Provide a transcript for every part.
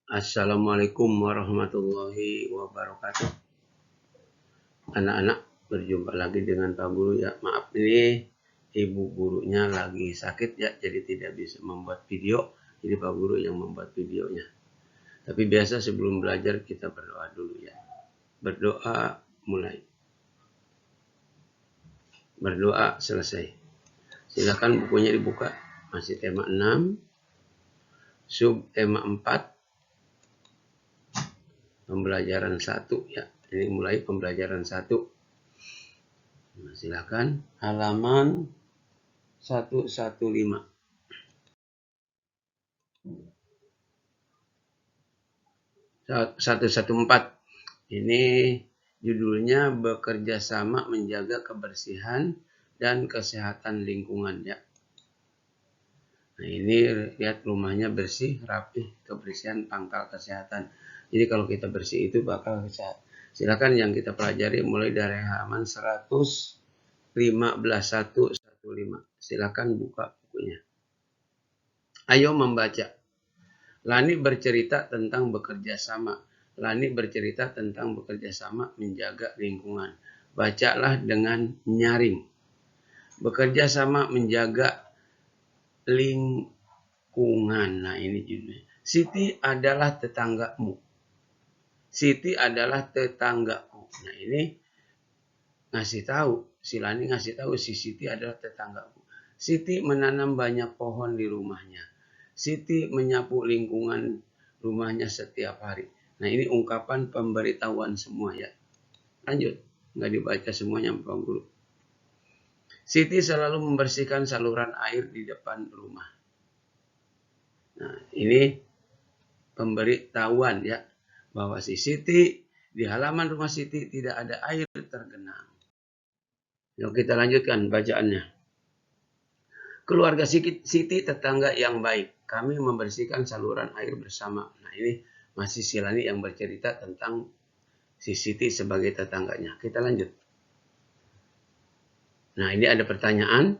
Assalamualaikum warahmatullahi wabarakatuh. Anak-anak, berjumpa lagi dengan Pak Guru ya. Maaf ini ibu gurunya lagi sakit ya, jadi tidak bisa membuat video. Jadi Pak Guru yang membuat videonya. Tapi biasa sebelum belajar kita berdoa dulu ya. Berdoa mulai. Berdoa selesai. Silakan bukunya dibuka. Masih tema 6, sub tema 4, pembelajaran 1 ya. Ini mulai pembelajaran 1. Nah, silakan halaman 115. 114. Ini judulnya bekerja sama menjaga kebersihan dan kesehatan lingkungan ya. Nah, ini lihat rumahnya bersih, rapi, kebersihan pangkal kesehatan. Jadi kalau kita bersih itu bakal sehat. Silakan yang kita pelajari mulai dari halaman 115. Silakan buka bukunya. Ayo membaca. Lani bercerita tentang bekerja sama. Lani bercerita tentang bekerja sama menjaga lingkungan. Bacalah dengan nyaring. Bekerja sama menjaga lingkungan. Nah, ini judulnya. Siti adalah tetanggamu. Siti adalah tetanggaku. Nah, ini ngasih tahu. Si Lani ngasih tahu si Siti adalah tetanggaku. Siti menanam banyak pohon di rumahnya. Siti menyapu lingkungan rumahnya setiap hari. Nah, ini ungkapan pemberitahuan semua ya. Lanjut, nggak dibaca semuanya Pak Guru. Siti selalu membersihkan saluran air di depan rumah. Nah, ini pemberitahuan ya, bahwa si Siti, di halaman rumah Siti tidak ada air tergenang. Yuk kita lanjutkan bacaannya. Keluarga Siti tetangga yang baik. Kami membersihkan saluran air bersama. Nah, ini masih si Lani yang bercerita tentang si Siti sebagai tetangganya. Kita lanjut. Nah, ini ada pertanyaan.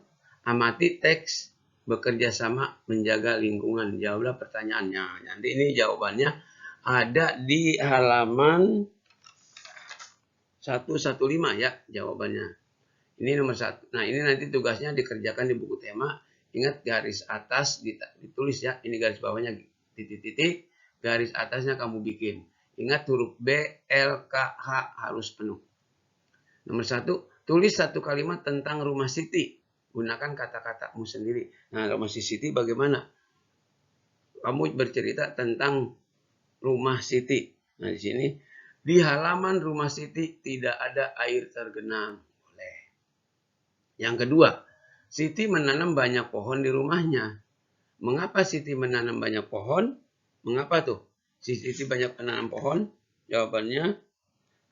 Amati teks bekerja sama menjaga lingkungan. Jawablah pertanyaannya. Nanti ini jawabannya ada di halaman 115 ya jawabannya. Ini nomor 1. Nah, ini nanti tugasnya dikerjakan di buku tema. Ingat garis atas ditulis ya. Ini garis bawahnya titik-titik. Garis atasnya kamu bikin. Ingat huruf B, L, K, H harus penuh. Nomor 1. Tulis satu kalimat tentang rumah Siti. Gunakan kata-katamu sendiri. Nah, rumah Siti bagaimana? Kamu bercerita tentang rumah Siti. Nah, di sini. Di halaman rumah Siti tidak ada air tergenang. Yang kedua, Siti menanam banyak pohon di rumahnya. Mengapa Siti menanam banyak pohon? Mengapa tuh? Siti banyak menanam pohon? Jawabannya,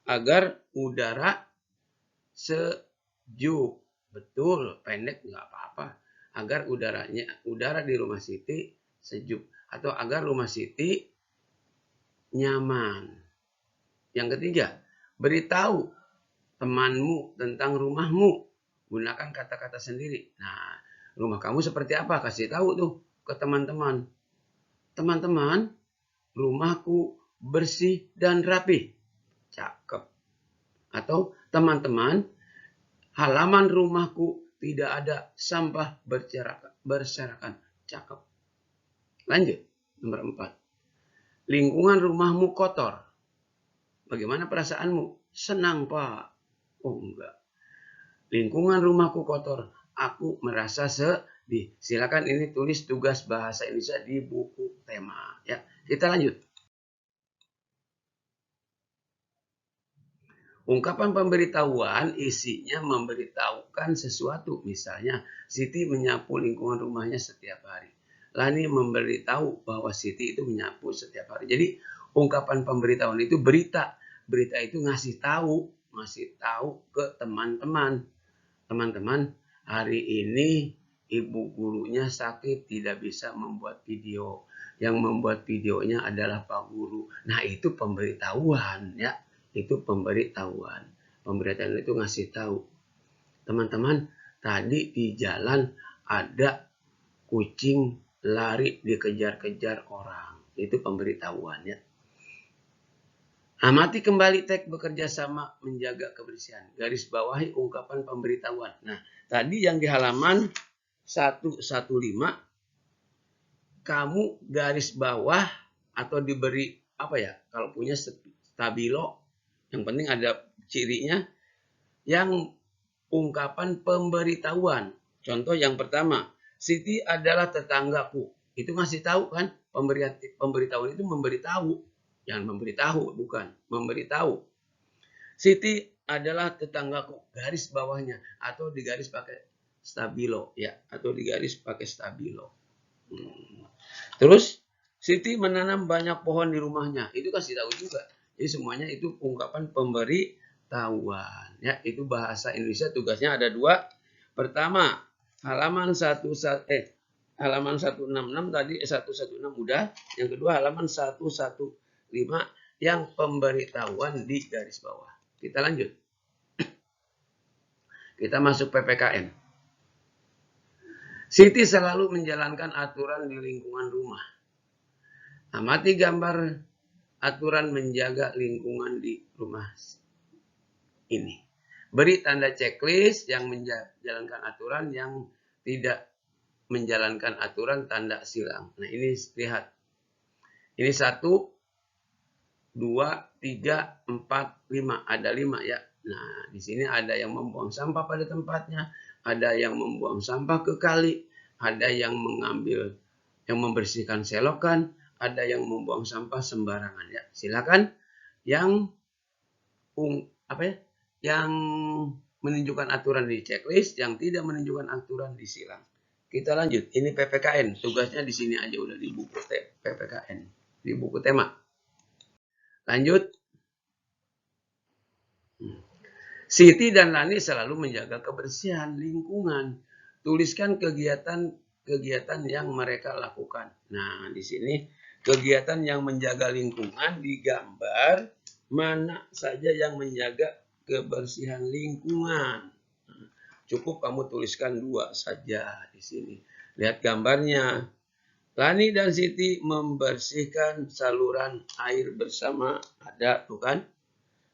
agar udara sejuk. Betul, pendek nggak apa-apa. Agar udara di rumah Siti sejuk. Atau agar rumah Siti nyaman. Yang ketiga, beritahu temanmu tentang rumahmu. Gunakan kata-kata sendiri. Nah, rumah kamu seperti apa? Kasih tahu tuh ke teman-teman. Teman-teman, rumahku bersih dan rapi. Cakep. Atau teman-teman, halaman rumahku tidak ada sampah berserakan. Cakep. Lanjut. Nomor 4. Lingkungan rumahmu kotor. Bagaimana perasaanmu? Senang, Pak. Oh, enggak. Lingkungan rumahku kotor. Aku merasa sedih. Silakan ini tulis tugas bahasa Indonesia di buku tema. Ya, kita lanjut. Ungkapan pemberitahuan isinya memberitahukan sesuatu. Misalnya, Siti menyapu lingkungan rumahnya setiap hari. Lani memberitahu bahwa Siti itu menyapu setiap hari. Jadi, ungkapan pemberitahuan itu berita. Berita itu ngasih tahu ke teman-teman. Teman-teman, hari ini ibu gurunya sakit, tidak bisa membuat video. Yang membuat videonya adalah Pak Guru. Nah, itu pemberitahuan ya. Itu pemberitahuan. Pemberitahuan itu ngasih tahu. Teman-teman, tadi di jalan ada kucing lari dikejar-kejar orang. Itu pemberitahuan ya. Amati kembali teks bekerja sama menjaga kebersihan. Garis bawahi ungkapan pemberitahuan. Nah, tadi yang di halaman 115 kamu garis bawah atau diberi apa ya? Kalau punya stabilo, yang penting ada cirinya yang ungkapan pemberitahuan. Contoh yang pertama, Siti adalah tetanggaku. Itu ngasih tahu kan? Pemberitahuan itu memberitahu. Jangan memberitahu, bukan. Memberitahu. Siti adalah tetanggaku. Garis bawahnya. Atau digaris pakai stabilo. Ya, atau digaris pakai stabilo. Terus, Siti menanam banyak pohon di rumahnya. Itu kasih tahu juga. Jadi semuanya itu ungkapan pemberitahuan. Ya, itu bahasa Indonesia tugasnya ada 2. Pertama, halaman 166 tadi 116 udah. Yang kedua halaman 115 yang pemberitahuan di garis bawah. Kita lanjut. Kita masuk PPKN. Siti selalu menjalankan aturan di lingkungan rumah. Amati gambar aturan menjaga lingkungan di rumah ini. Beri tanda checklist yang menjalankan aturan, yang tidak menjalankan aturan tanda silang. Nah ini lihat. Ini 1, 2, 3, 4, 5. Ada 5 ya. Nah di sini ada yang membuang sampah pada tempatnya. Ada yang membuang sampah ke kali. Ada yang membersihkan selokan. Ada yang membuang sampah sembarangan ya. Silakan yang yang menunjukkan aturan di checklist, yang tidak menunjukkan aturan disilang. Kita lanjut. Ini PPKN. Tugasnya di sini aja udah di buku PPKN, di buku tema. Lanjut. Siti dan Lani selalu menjaga kebersihan lingkungan. Tuliskan kegiatan yang mereka lakukan. Nah, di sini kegiatan yang menjaga lingkungan digambar mana saja yang menjaga kebersihan lingkungan. Cukup kamu tuliskan 2 saja di sini. Lihat gambarnya. Lani dan Siti membersihkan saluran air bersama. Ada tuh kan?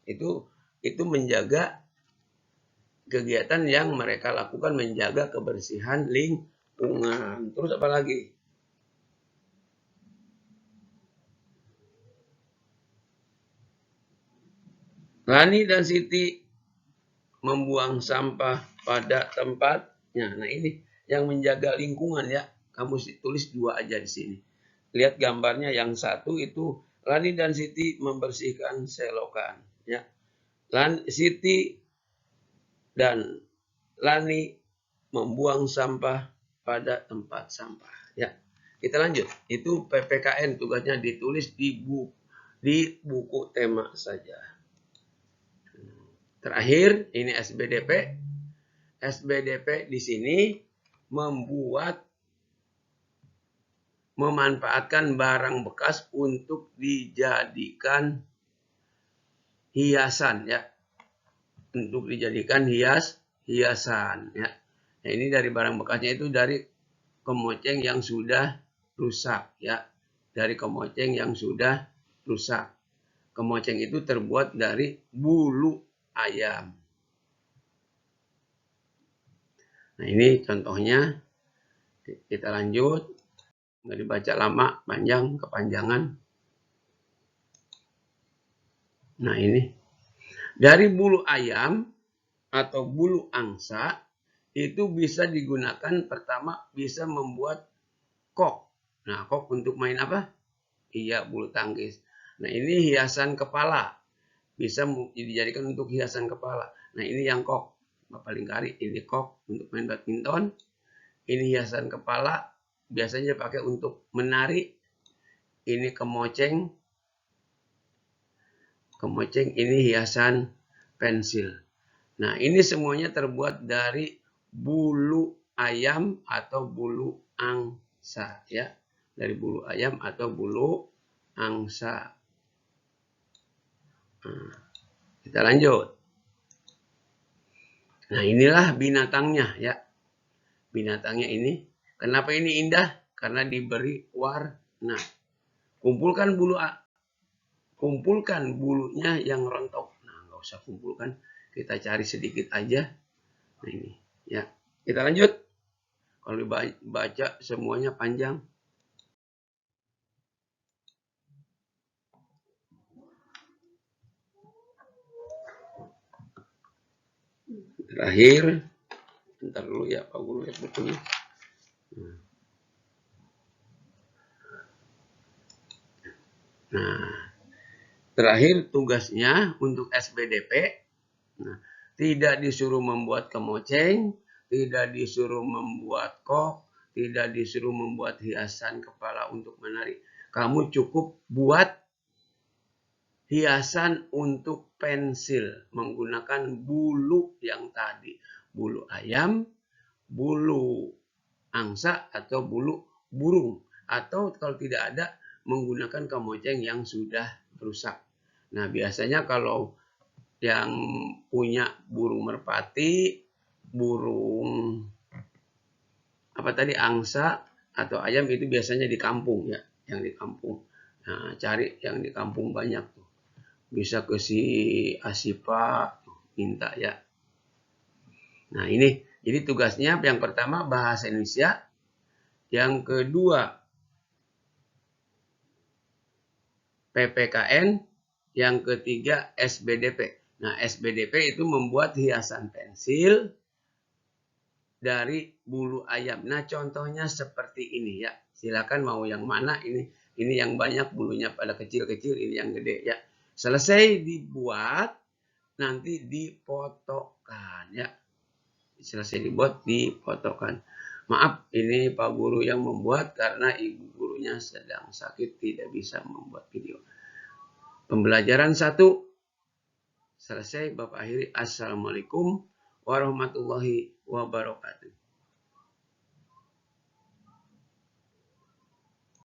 Itu menjaga kegiatan yang mereka lakukan, menjaga kebersihan lingkungan. Terus apa lagi? Lani dan Siti membuang sampah pada tempatnya. Nah ini yang menjaga lingkungan ya. Kamu tulis 2 aja di sini. Lihat gambarnya yang 1 itu Lani dan Siti membersihkan selokan. Ya. Siti dan Lani membuang sampah pada tempat sampah. Ya. Kita lanjut. Itu PPKN, tugasnya ditulis di buku tema saja. Terakhir, ini SBDP. SBDP di sini memanfaatkan barang bekas untuk dijadikan hiasan ya. Untuk dijadikan hiasan ya. Nah, ini dari barang bekasnya itu dari kemoceng yang sudah rusak ya. Dari kemoceng yang sudah rusak. Kemoceng itu terbuat dari bulu ayam. Nah ini contohnya. Kita lanjut. Nggak dibaca lama, panjang, kepanjangan. Nah ini. Dari bulu ayam atau bulu angsa itu bisa digunakan, pertama bisa membuat kok. Nah kok untuk main apa? Iya, bulu tangkis. Nah ini hiasan kepala. Bisa dijadikan untuk hiasan kepala. Nah ini yang kok. Bapak lingkari. Ini kok untuk main badminton. Ini hiasan kepala. Biasanya pakai untuk menari. Ini kemoceng. Kemoceng ini hiasan pensil. Nah ini semuanya terbuat dari bulu ayam atau bulu angsa. Ya. Dari bulu ayam atau bulu angsa. Nah, kita lanjut. Nah inilah binatangnya ya. Binatangnya ini. Kenapa ini indah? Karena diberi warna. kumpulkan bulunya yang rontok. Nah, nggak usah kumpulkan, kita cari sedikit aja. Nah, ini ya, kita lanjut. Kalau dibaca semuanya panjang. Terakhir, bentar dulu ya Pak Guru lihat bukunya. Nah, terakhir tugasnya untuk SBDP, nah, tidak disuruh membuat kemoceng, tidak disuruh membuat kok, tidak disuruh membuat hiasan kepala untuk menari. Kamu cukup buat hiasan untuk pensil menggunakan bulu yang tadi. Bulu ayam, bulu angsa, atau bulu burung. Atau kalau tidak ada, menggunakan kemoceng yang sudah rusak. Nah, biasanya kalau yang punya burung merpati, burung angsa atau ayam itu biasanya di kampung ya, yang di kampung. Nah, cari yang di kampung banyak tuh. Bisa ke si Asipa minta ya. Nah, ini jadi tugasnya yang pertama bahasa Indonesia, yang kedua PPKN, yang ketiga SBDP. Nah, SBDP itu membuat hiasan pensil dari bulu ayam. Nah, contohnya seperti ini ya. Silakan mau yang mana ini. Ini yang banyak bulunya pada kecil-kecil, ini yang gede ya. Selesai dibuat, nanti dipotokan ya. Selesai dibuat, dipotokan. Maaf, ini Pak Guru yang membuat karena Ibu gurunya sedang sakit, tidak bisa membuat video. Pembelajaran 1 selesai, Bapak akhiri. Assalamualaikum warahmatullahi wabarakatuh.